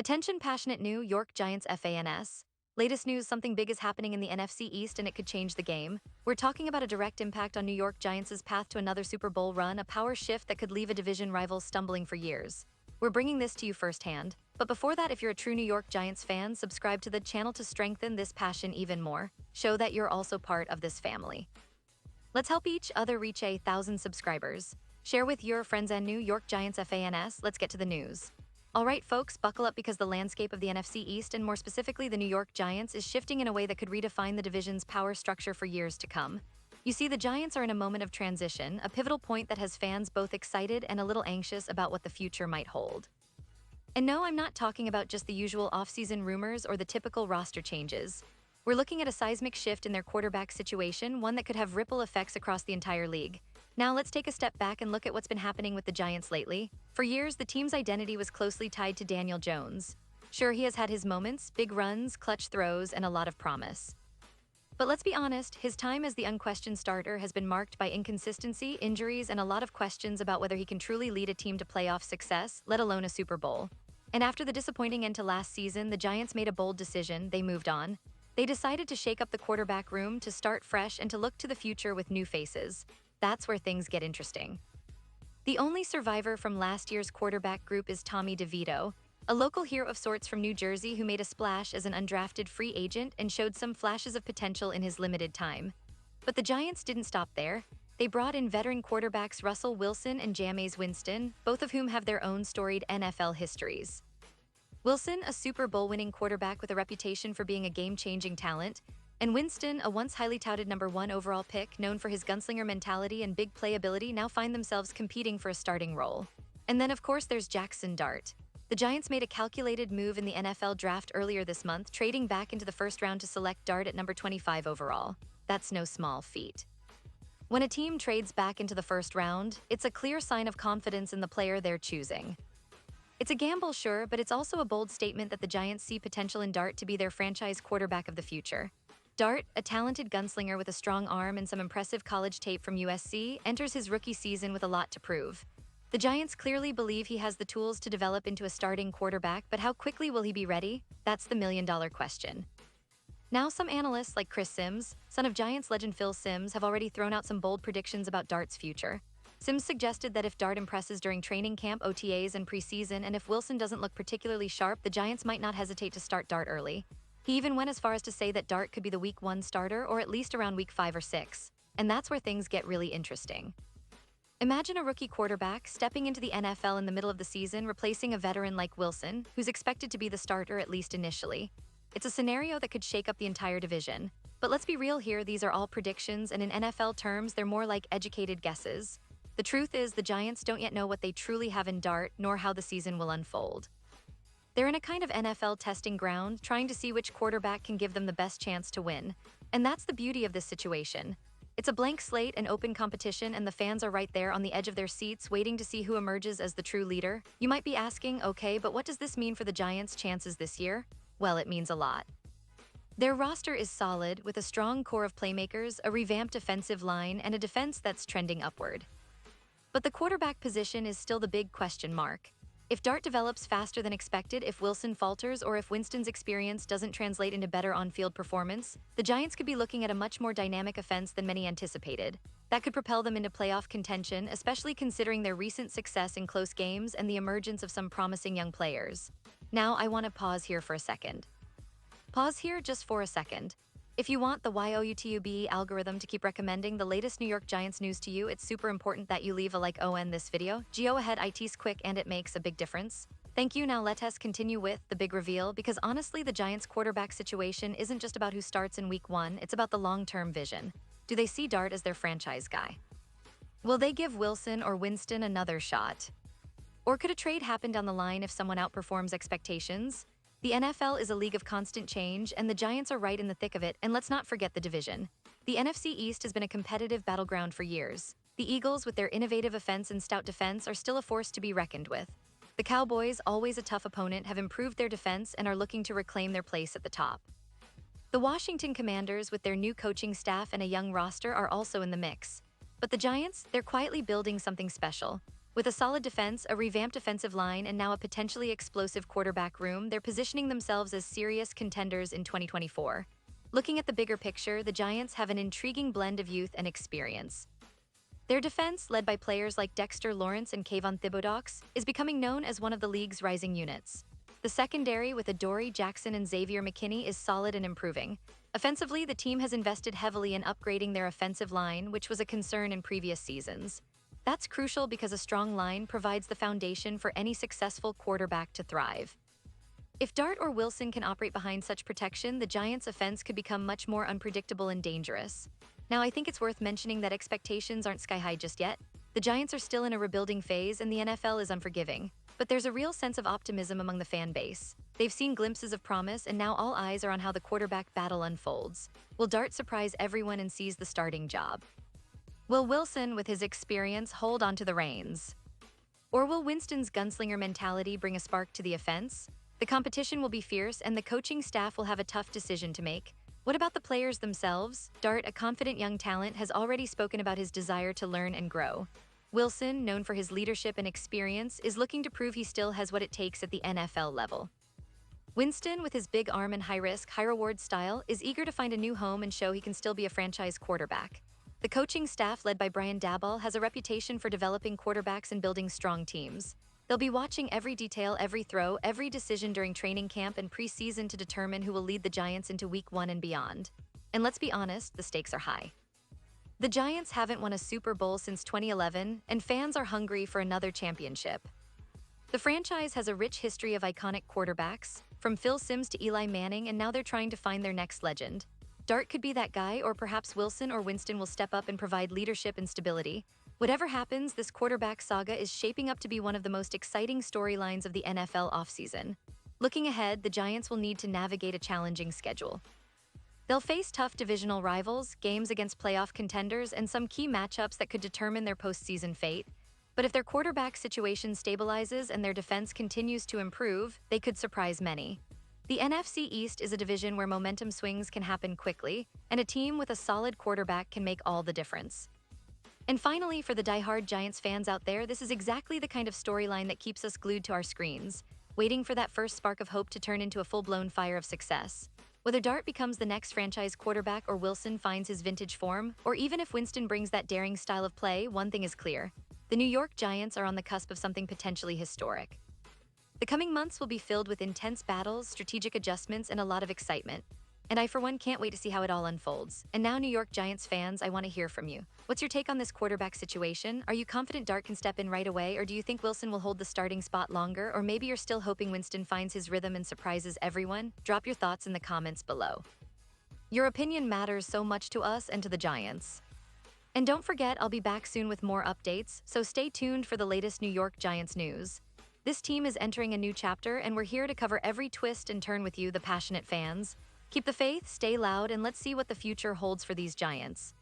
Attention passionate New York Giants fans. Latest news, something big is happening in the NFC East and it could change the game. We're talking about a direct impact on New York Giants' path to another Super Bowl run, a power shift that could leave a division rival stumbling for years. We're bringing this to you firsthand. But before that, if you're a true New York Giants fan, subscribe to the channel to strengthen this passion even more. Show that you're also part of this family. Let's help each other reach 1,000 subscribers. Share with your friends and New York Giants fans. Let's get to the news. All right, folks, buckle up because the landscape of the NFC East, and more specifically the New York Giants, is shifting in a way that could redefine the division's power structure for years to come. You see, the Giants are in a moment of transition, a pivotal point that has fans both excited and a little anxious about what the future might hold. And no, I'm not talking about just the usual offseason rumors or the typical roster changes. We're looking at a seismic shift in their quarterback situation, one that could have ripple effects across the entire league. Now let's take a step back and look at what's been happening with the Giants lately. For years, the team's identity was closely tied to Daniel Jones. Sure, he has had his moments, big runs, clutch throws, and a lot of promise. But let's be honest, his time as the unquestioned starter has been marked by inconsistency, injuries, and a lot of questions about whether he can truly lead a team to playoff success, let alone a Super Bowl. And after the disappointing end to last season, the Giants made a bold decision. They moved on. They decided to shake up the quarterback room, to start fresh, and to look to the future with new faces. That's where things get interesting. The only survivor from last year's quarterback group is Tommy DeVito, a local hero of sorts from New Jersey who made a splash as an undrafted free agent and showed some flashes of potential in his limited time. But the Giants didn't stop there. They brought in veteran quarterbacks Russell Wilson and Jameis Winston, both of whom have their own storied NFL histories. Wilson, a Super Bowl-winning quarterback with a reputation for being a game-changing talent, and Winston, a once highly touted #1 overall pick known for his gunslinger mentality and big playability, now find themselves competing for a starting role. And then, of course, there's Jackson Dart. The Giants made a calculated move in the NFL draft earlier this month, trading back into the first round to select Dart at number 25 overall. That's no small feat. When a team trades back into the first round, it's a clear sign of confidence in the player they're choosing. It's a gamble, sure, but it's also a bold statement that the Giants see potential in Dart to be their franchise quarterback of the future. Dart, a talented gunslinger with a strong arm and some impressive college tape from USC, enters his rookie season with a lot to prove. The Giants clearly believe he has the tools to develop into a starting quarterback, but how quickly will he be ready? That's the million-dollar question. Now, some analysts like Chris Sims, son of Giants legend Phil Simms, have already thrown out some bold predictions about Dart's future. Sims suggested that if Dart impresses during training camp, OTAs, and preseason, and if Wilson doesn't look particularly sharp, the Giants might not hesitate to start Dart early. He even went as far as to say that Dart could be the Week 1 starter, or at least around Week 5 or 6. And that's where things get really interesting. Imagine a rookie quarterback stepping into the NFL in the middle of the season, replacing a veteran like Wilson, who's expected to be the starter at least initially. It's a scenario that could shake up the entire division. But let's be real here, these are all predictions, and in NFL terms, they're more like educated guesses. The truth is, the Giants don't yet know what they truly have in Dart, nor how the season will unfold. They're in a kind of NFL testing ground, trying to see which quarterback can give them the best chance to win. And that's the beauty of this situation. It's a blank slate and open competition, and the fans are right there on the edge of their seats, waiting to see who emerges as the true leader. You might be asking, okay, but what does this mean for the Giants' chances this year? Well, it means a lot. Their roster is solid, with a strong core of playmakers, a revamped offensive line, and a defense that's trending upward. But the quarterback position is still the big question mark. If Dart develops faster than expected, if Wilson falters, or if Winston's experience doesn't translate into better on-field performance, the Giants could be looking at a much more dynamic offense than many anticipated. That could propel them into playoff contention, especially considering their recent success in close games and the emergence of some promising young players. Now, I want to pause here for a second. Pause here just for a second. If you want the YouTube algorithm to keep recommending the latest New York Giants news to you, it's super important that you leave a like on this video. Go ahead, it's quick and it makes a big difference. Thank you. Now let us continue with the big reveal, because honestly, the Giants quarterback situation isn't just about who starts in Week 1, it's about the long-term vision. Do they see Dart as their franchise guy? Will they give Wilson or Winston another shot? Or could a trade happen down the line if someone outperforms expectations? The NFL is a league of constant change, and the Giants are right in the thick of it, and let's not forget the division. The NFC East has been a competitive battleground for years. The Eagles, with their innovative offense and stout defense, are still a force to be reckoned with. The Cowboys, always a tough opponent, have improved their defense and are looking to reclaim their place at the top. The Washington Commanders, with their new coaching staff and a young roster, are also in the mix. But the Giants, they're quietly building something special. With a solid defense, a revamped offensive line, and now a potentially explosive quarterback room, they're positioning themselves as serious contenders in 2024. Looking at the bigger picture, the Giants have an intriguing blend of youth and experience. Their defense, led by players like Dexter Lawrence and Kayvon Thibodeaux, is becoming known as one of the league's rising units. The secondary, with Adoree Jackson and Xavier McKinney, is solid and improving. Offensively, the team has invested heavily in upgrading their offensive line, which was a concern in previous seasons. That's crucial because a strong line provides the foundation for any successful quarterback to thrive. If Dart or Wilson can operate behind such protection, the Giants' offense could become much more unpredictable and dangerous. Now, I think it's worth mentioning that expectations aren't sky-high just yet. The Giants are still in a rebuilding phase and the NFL is unforgiving. But there's a real sense of optimism among the fan base. They've seen glimpses of promise and now all eyes are on how the quarterback battle unfolds. Will Dart surprise everyone and seize the starting job? Will Wilson, with his experience, hold onto the reins? Or will Winston's gunslinger mentality bring a spark to the offense? The competition will be fierce and the coaching staff will have a tough decision to make. What about the players themselves? Dart, a confident young talent, has already spoken about his desire to learn and grow. Wilson, known for his leadership and experience, is looking to prove he still has what it takes at the NFL level. Winston, with his big arm and high-risk, high-reward style, is eager to find a new home and show he can still be a franchise quarterback. The coaching staff, led by Brian Daboll, has a reputation for developing quarterbacks and building strong teams. They'll be watching every detail, every throw, every decision during training camp and preseason to determine who will lead the Giants into Week 1 and beyond. And let's be honest, the stakes are high. The Giants haven't won a Super Bowl since 2011, and fans are hungry for another championship. The franchise has a rich history of iconic quarterbacks, from Phil Simms to Eli Manning, and now they're trying to find their next legend. Dart could be that guy, or perhaps Wilson or Winston will step up and provide leadership and stability. Whatever happens, this quarterback saga is shaping up to be one of the most exciting storylines of the NFL offseason. Looking ahead, the Giants will need to navigate a challenging schedule. They'll face tough divisional rivals, games against playoff contenders, and some key matchups that could determine their postseason fate. But if their quarterback situation stabilizes and their defense continues to improve, they could surprise many. The NFC East is a division where momentum swings can happen quickly, and a team with a solid quarterback can make all the difference. And finally, for the diehard Giants fans out there, this is exactly the kind of storyline that keeps us glued to our screens, waiting for that first spark of hope to turn into a full-blown fire of success. Whether Dart becomes the next franchise quarterback or Wilson finds his vintage form, or even if Winston brings that daring style of play, one thing is clear. The New York Giants are on the cusp of something potentially historic. The coming months will be filled with intense battles, strategic adjustments, and a lot of excitement. And I, for one, can't wait to see how it all unfolds. And now, New York Giants fans, I want to hear from you. What's your take on this quarterback situation? Are you confident Dart can step in right away, or do you think Wilson will hold the starting spot longer? Or maybe you're still hoping Winston finds his rhythm and surprises everyone? Drop your thoughts in the comments below. Your opinion matters so much to us and to the Giants. And don't forget, I'll be back soon with more updates, so stay tuned for the latest New York Giants news. This team is entering a new chapter, and we're here to cover every twist and turn with you, the passionate fans. Keep the faith, stay loud, and let's see what the future holds for these Giants.